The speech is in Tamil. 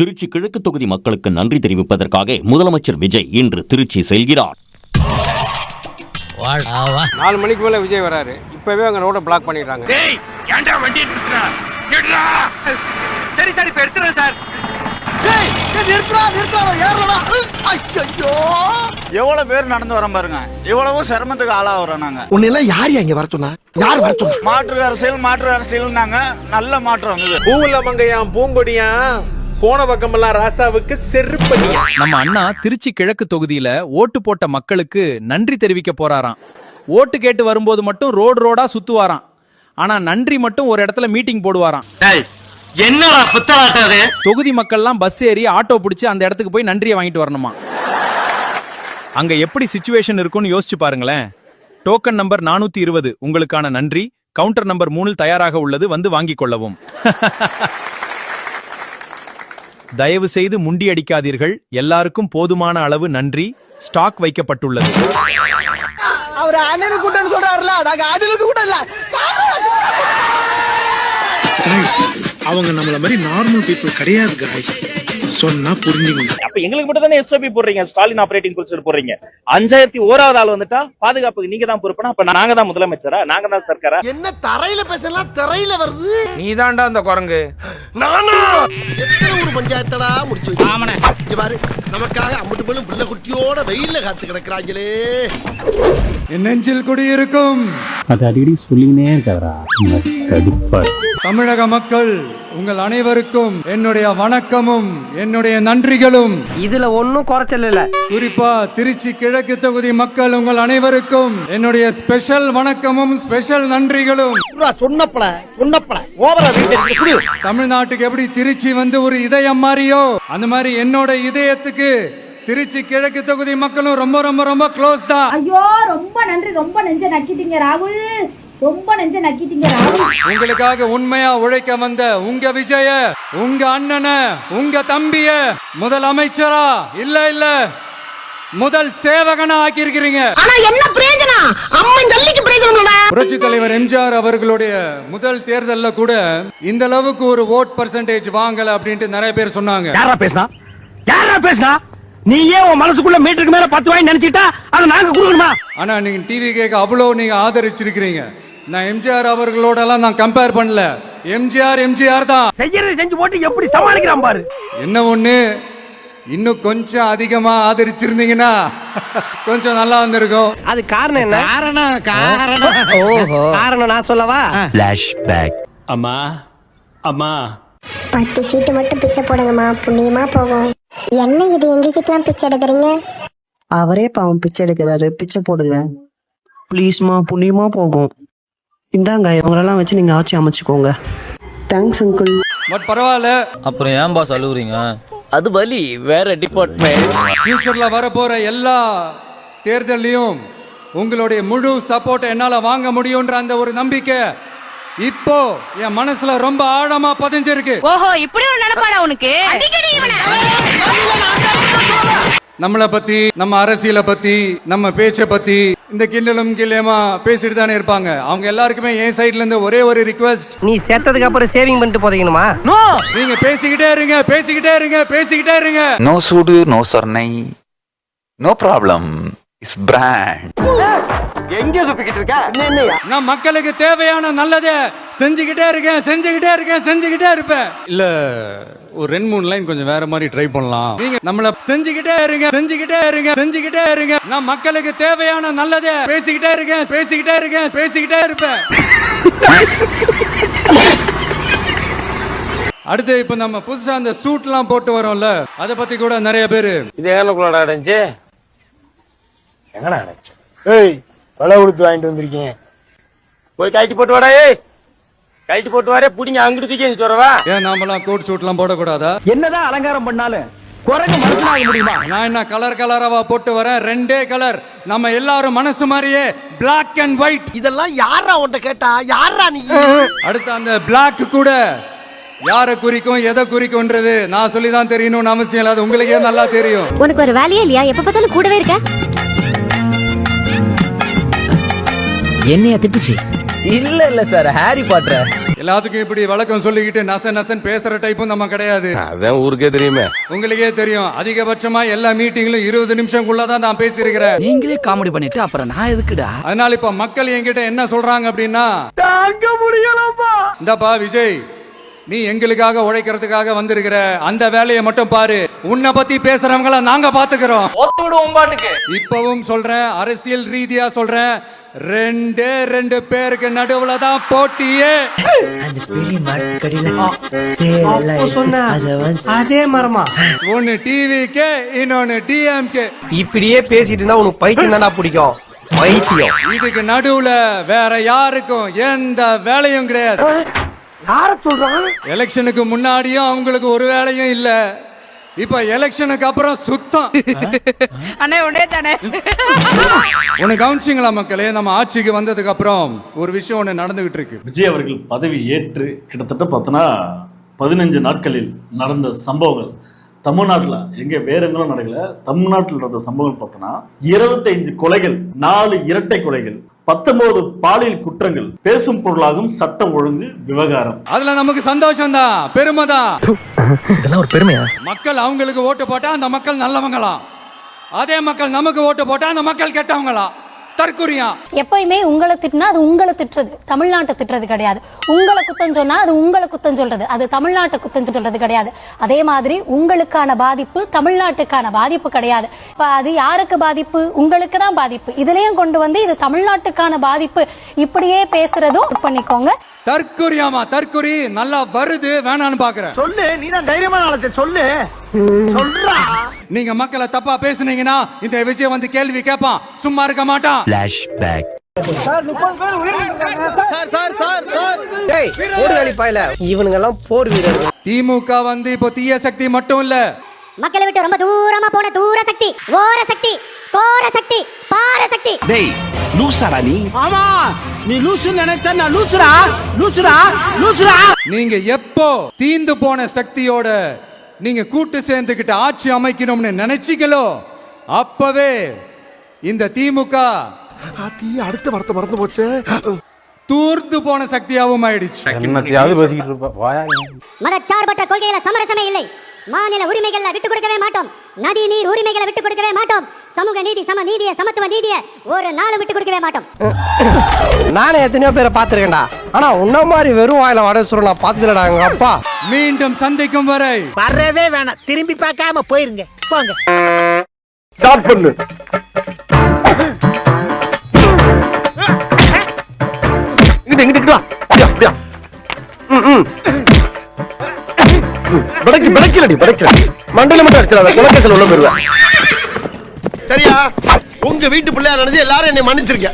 திருச்சி கிழக்கு தொகுதி மக்களுக்கு நன்றி தெரிவிப்பதற்காக முதலமைச்சர் விஜய் இன்று திருச்சி செல்கிறார். 4 மணிக்கு மேல விஜய் வராரு. இப்பவே அங்க ரோட பிளாக் பண்ணிடுறாங்க. சரி சரி இப்ப எடுத்துறேன் சார். எவ்வளவு பேர் நடந்து வரோம் பாருங்க. இவ்வளவு சிரமத்துக்கு ஆளாகிறோம் நாங்க. உன்னெல்லாம் யார் இங்க வர சொன்னா? யார் வர சொன்னா? மாற்று அரசியல் நாங்க நல்ல மாற்றம் வந்தது. பூவுல மங்கையாம் பூங்கொடியாம் போன பக்கமெல்லாம் ராசாவுக்கு செருப்படியா. நம்ம அண்ணா திருச்சி கிழக்கு தொகுதியில ஓட்டு போட்ட மக்களுக்கு நன்றி தெரிவிக்க போறாராம். ஓட்டு கேட்டு வரும்போது மட்டும் ரோடா சுத்துவாராம். ஆனா நன்றி மட்டும் ஒரு இடத்துல மீட்டிங் போடுவாராம். என்னடா புத்தாட்டது? தொகுதி மக்கள்லாம் பஸ் ஏறி ஆட்டோ பிடிச்சி அந்த இடத்துக்கு போய் நன்றியை வாங்கிட்டு வரணுமா. அங்க எப்படி சிச்சுவேஷன் இருக்கும்னு யோசிச்சு பாருங்களேன். டோக்கன் நம்பர் 420 உங்களுக்கான நன்றி. கவுண்டர் நம்பர் 3 தயாராக உள்ளது, வந்து வாங்கிக் கொள்ளவும். தயவு செய்து முண்டி அடிக்காதீர்கள். எல்லாருக்கும் போதுமான அளவு நன்றி. ஸ்டாக் வைக்கப்பட்டுள்ளது. அவர் அணில் கூட்டன்னு சொல்றாருல, நாங்க அணிலுக்கு கூட இல்ல. அவங்க நம்மள மாதிரி நார்மல் பீப்புள் கிடையாது गाइस. சொன்னா புரிஞ்சுங்க. அப்ப எங்களுக்கு மட்டும் தானே எஸ்ஓபி போடுறீங்க, ஸ்டாலின் ஆபரேட்டிங் ப்ரொசீஜர் போடுறீங்க. 5001வது ஆள் வந்துட்டா பாதுகாப்புக்கு நீங்க தான் பொறுப்புனா அப்ப நாங்க தான் முதலமைச்சரா, நாங்க தான் சர்க்காரா? என்ன தரையில பேசலாம், தரையில வருது. நீதான்டா அந்த குரங்கு. நானா எத்தனை ஒரு பஞ்சாயத்தடா முடிச்சு வச்சு. ஆமாண்ணே. இங்க பாரு, நமக்காக அம்பட்டு போலும் புள்ள குட்டியோட வெயில்ல காத்து கிடக்குறாங்களே. என் நெஞ்சில் குடியிருக்கும் அது அடிக்கடி சொல்லினே இருக்காரா கடுப்பா. தமிழக மக்கள் உங்கள் அனைவருக்கும் என்னுடைய வணக்கமும் என்னுடைய நன்றிகளும். இதுல ஒன்னும் குறைச்சல் இல்ல. குறிப்பா திருச்சி கிழக்கு தொகுதி மக்கள் உங்கள் அனைவருக்கும் என்னுடைய ஸ்பெஷல் வணக்கமும் ஸ்பெஷல் நன்றிகளும். சொன்னப்பல ஓவரா வீட்டு. தமிழ்நாட்டுக்கு எப்படி திருச்சி வந்து ஒரு இதயம் மாறியோ அந்த மாதிரி என்னோட இதயத்துக்கு திருச்சி கிழக்கு தொகுதி மக்களும் ரொம்ப ரொம்ப ரொம்ப க்ளோஸ் தான். ஐயோ ரொம்ப நன்றி, ரொம்ப நெஞ்ச நக்கிட்டீங்க ராகுல், ரொம்ப நெஞ்ச நக்கிட்டீங்க ராகுல். உங்களுக்காக உண்மையா உழைக்க வந்த உங்க விஜய, உங்க அண்ணன, உங்க தம்பிய முதல் அமைச்சரா இல்ல முதல் சேவகனா ஆக்கி இருக்கிறீங்க. ஆனா என்ன பிரயோஜனம்? அம்மன் ஜல்லிக்கு பிரயோஜனம். புரட்சி தலைவர் எம்ஜிஆர் அவர்களுடைய முதல் தேர்தல்ல கூட இந்த அளவுக்கு ஒரு ஓட் பர்சன்டேஜ் வாங்கல அப்படின்ட்டு நிறைய பேர் சொன்னாங்க. யாரா பேசினா? நீ ஏன் உன் மனசுக்குள்ள மீட்டருக்கு மேல 10 வாங்கி நினைச்சிட்டா அதை நாங்க கொடுக்கணுமா? ஆனா நீங்க டிவி கேக்க அவ்வளவு நீங்க ஆதரிச்சிருக்கிறீங்க. நான் எம்ஜிஆர் அவர்களோட எல்லாம் நான் கம்பேர் பண்ணல. எம்ஜிஆர் தான். செய்யறது செஞ்சு போட்டு எப்படி சமாளிக்கிறான் பாரு. என்ன ஒண்ணு, இன்னும் கொஞ்சம் அதிகமா ஆதரிச்சிருந்தீங்கன்னா கொஞ்சம் நல்லா வந்திருக்கும். அது காரணம் என்ன? காரணம் நான் சொல்லவா? Flashback. அம்மா 10 சீட்டு மட்டும் பிச்சை போடுங்கம்மா, புண்ணியமா போகும். என்ன இது எங்ககிட்டலாம் பிச்சை எடுக்கிறீங்க? அவரே பாவம் பிச்சை எடுக்கிறாரு, பிச்சை போடுங்க ப்ளீஸ்மா, புண்ணியமா போகும். இந்தாங்க இவங்களெல்லாம் வச்சு நீங்க ஆட்சி அமைச்சுக்கோங்க. Thanks uncle. பட் பரவாயில்ல. அப்புறம் ஏன் பாஸ் அழுவுறீங்க? அது வலி வேற டிபார்ட்மெண்ட். ஃபியூச்சர்ல வரப்போற எல்லா தேர்தலையும் உங்களுடைய முழு சப்போர்ட் என்னால வாங்க முடியும்ன்ற அந்த ஒரு நம்பிக்கை இப்போ என் மனசுல ரொம்ப ஆழமா பதிஞ்சிருக்கு. ஓஹோ, இப்படி ஒரு நினைப்பாடா உனக்கு? நம்மளை பத்தி, நம்ம அரசியலை பத்தி, நம்ம பேச்சை பத்தி இந்த கிண்டலும் கில்லேமா பேசிட்டு தானே இருப்பாங்க. அவங்க எல்லாருக்குமே என் சைட்ல இருந்து ஒரே ஒரு ரிக்வெஸ்ட். நீ செத்ததுக்கு அப்புறம் சேவிங் பண்ணிட்டு போதீங்கணுமா? நீங்க பேசிக்கிட்டே இருங்க. நோ சூடு, நோ சர்ணை, நோ ப்ராப்ளம். Is brand. எங்க சுப்பிக்கிட்டு இருக்க? நான் மக்களுக்கு தேவையான நல்லதே செஞ்சுக்கிட்டே இருப்பேன். இல்ல ஒரு 2-3 லைன் கொஞ்சம் வேற மாதிரி ட்ரை பண்ணலாம். நீங்க நம்மள செஞ்சுக்கிட்டே இருங்க. நான் மக்களுக்கு தேவையான நல்லதே பேசிக்கிட்டே இருப்பேன். அடுத்து இப்ப நம்ம புதுசா அந்த சூட் எல்லாம் போட்டு வரோம்ல, அத பத்தி கூட நிறைய பேரு இது ஏனுக்குள்ள அடைஞ்சு எங்கடா அடைஞ்சு? ஏய், விலை கொடுத்து வாங்கிட்டு வந்திருக்கீங்க. போய் கழட்டி போட்டு வாடா. கழட்டி போட்டு வரே புடிங்க அங்கிட்டு தூக்கி வச்சுட்டு வரவா? ஏன் நாமெல்லாம் கோட் சூட் எல்லாம் போடக்கூடாதா? என்னதான் அலங்காரம் பண்ணாலும் குரங்கு மனசுலாக முடியுமா? நான் என்ன கலராவா போட்டு வரேன்? 2 கலர். நம்ம எல்லாரும் மனசு மாதிரியே Black and White. இதெல்லாம் யாரா உன்கிட்ட கேட்டா? யாரா நீ? அடுத்து அந்த Black கூட யாரை குறிக்கும், எதை குறிக்கும்ன்றது நான் சொல்லிதான் தெரியணும்னு அவசியம் இல்லை. அது உங்களுக்கே நல்லா தெரியும். உனக்கு ஒரு வேலையே இல்லையா? எப்ப பார்த்தாலும் கூடவே இருக்க. என்னைய திட்டுச்சு? இல்ல சார், ஹாரி பாட்டர். எல்லாத்துக்கும் இப்படி விளக்கம் சொல்லிக்கிட்டு நசன் பேசுற டைப்பும் நம்ம கிடையாது. அதான் ஊருக்கே தெரியுமே. உங்களுக்கே தெரியும், அதிகபட்சமா எல்லா மீட்டிங்லும் 20 நிமிஷம்குள்ளதான் நான் பேசியிருக்கிறேன். நீங்களே காமெடி பண்ணிட்டு அப்புறம் நான் எதுக்குடா? அதனால இப்ப மக்கள் என்கிட்ட என்ன சொல்றாங்க அப்படின்னா, தாங்க முடியலப்பா, இந்தப்பா விஜய், நீ எங்களுக்காக உழைக்கிறதுக்காக வந்திருக்கிற, அந்த வேலையை மட்டும் பாரு, உன்னை பத்தி பேசுறவங்கள நாங்க பாத்துக்கிறோம். இப்பவும் சொல்றேன், அரசியல் ரீதியா சொல்றேன், 2 பேருக்கு நடுவுல தான் போட்டியே. அதே மரமா ஒன்னு டிவிக்கு, இன்னொன்னு டிஎம்கே. இப்படியே பேசிட்டு இருந்தா உனக்கு பைத்தியம் தானா பிடிக்கும்? பைத்தியம். இதுக்கு நடுவுல வேற யாருக்கும் எந்த வேலையும் கிடையாது. எலெக்ஷனுக்கு முன்னாடியும் அவங்களுக்கு ஒரு வேலையும் இல்ல, இப்ப எலெக்ஷனுக்கு அப்புறம் சுத்தம். அண்ணே ஒண்ணே தானே. ஒன்னு கவனிச்சிங்களா மக்களே, நம்ம ஆட்சிக்கு வந்ததுக்கு அப்புறம் ஒரு விஷயம் ஒண்ணு நடந்துகிட்டு இருக்கு. விஜய் அவர்கள் பதவி ஏற்று கிட்டத்தட்ட பார்த்தோன்னா 15 நாட்களில் நடந்த சம்பவங்கள் தமிழ்நாட்டில் எங்கே வேற எங்களும் நடக்கல, தமிழ்நாட்டில் நடந்த சம்பவங்கள் பார்த்தோன்னா 25 கொலைகள், 4 இரட்டை கொலைகள், 19 பாலியல் குற்றங்கள், பேசும் பொருளாகும் சட்ட ஒழுங்கு விவகாரம். அதுல நமக்கு சந்தோஷம் தான், பெருமை தான். இதெல்லாம் ஒரு பெருமையா? மக்கள் அவங்களுக்கு ஓட்டு போட்டா அந்த மக்கள் நல்லவங்களா, அதே மக்கள் நமக்கு ஓட்டு போட்டா அந்த மக்கள் கெட்டவங்களா? தற்குறியா? எப்பயுமே உங்களை திட்டினா அது உங்களை திட்டுறது, தமிழ்நாட்டை திட்டுறது கிடையாது. உங்களை குத்தம் சொன்னா அது உங்களை குத்தம் சொல்றது, அது தமிழ்நாட்டை குத்தம் சொல்றது கிடையாது. அதே மாதிரி உங்களுக்கான பாதிப்பு தமிழ்நாட்டுக்கான பாதிப்பு கிடையாது. இப்ப அது யாருக்கு பாதிப்பு? உங்களுக்கு தான் பாதிப்பு. இதுலயும் கொண்டு வந்து இது தமிழ்நாட்டுக்கான பாதிப்பு இப்படியே பேசுறதும் பண்ணிக்கோங்க. தற்குறியாமா? தற்குறி நல்லா வருது, வேணான்னு பாக்குறேன். சொல்லு, நீ தான் தைரியமான ஆளத்தை சொல்லு. சொல்றா. நீங்க மக்களை தப்பா பேசுனீங்கன்னா இந்த விஜய் வந்து கேள்வி கேட்பான், சும்மா இருக்க மாட்டான். இவனுங்க எல்லாம் போர் வீரர்கள். திமுக வந்து இப்போ தீய சக்தி மட்டும் இல்ல, மக்களை விட்டு ரொம்ப தூரமா போன தூர சக்தி, ஓர சக்தி, கோர சக்தி, பார சக்தி. டேய் லூசாடா நீ. ஆமா, நீ லூசு நினைச்சா நான் லூசுடா. நீங்க எப்போ தீந்து போன சக்தியோட நீங்க கூட்டு சேர்ந்துகிட்டு ஆட்சி அமைக்கணும்னு நினைச்சீங்களோ அப்பவே இந்த திமுக அடுத்த வார்த்தை மறந்து போச்சு. தூர்த்து போன சக்தியாவும் ஆயிடுச்சு. மதச்சார்பற்ற கொள்கையில சமரசமே இல்லை. மாநில உரிமைகளை விட்டு கொடுக்கவே மாட்டோம். நதி நீர் உரிமைகளை விட்டு கொடுக்கவே மாட்டோம். சமூக நீதி, சம நீதியை, சமத்துவ நீதியை ஒரு நாளும் விட்டு கொடுக்கவே மாட்டோம். நானே எத்தனையோ பேரை பார்த்திருக்கேன்டா, ஆனா உன்ன மாதிரி வெறும் வாயில வடை சுர நான் பார்த்ததுலடா எங்க அப்பா. மீண்டும் சந்திக்கும் வரை வரவே வேணாம், திரும்பி பார்க்காம போயிருங்க, போங்க. ஸ்டார்ட் பண்ணு. இங்கிட்டு வா. அப்படியா? படைக்கலடி. மண்டல மட்டும் அடிச்சல, குலக்கேசல் உள்ள போயிருவேன். சரியா? உங்க வீட்டு பிள்ளையா நினைச்சு எல்லாரும் என்னை மன்னிச்சிருக்க.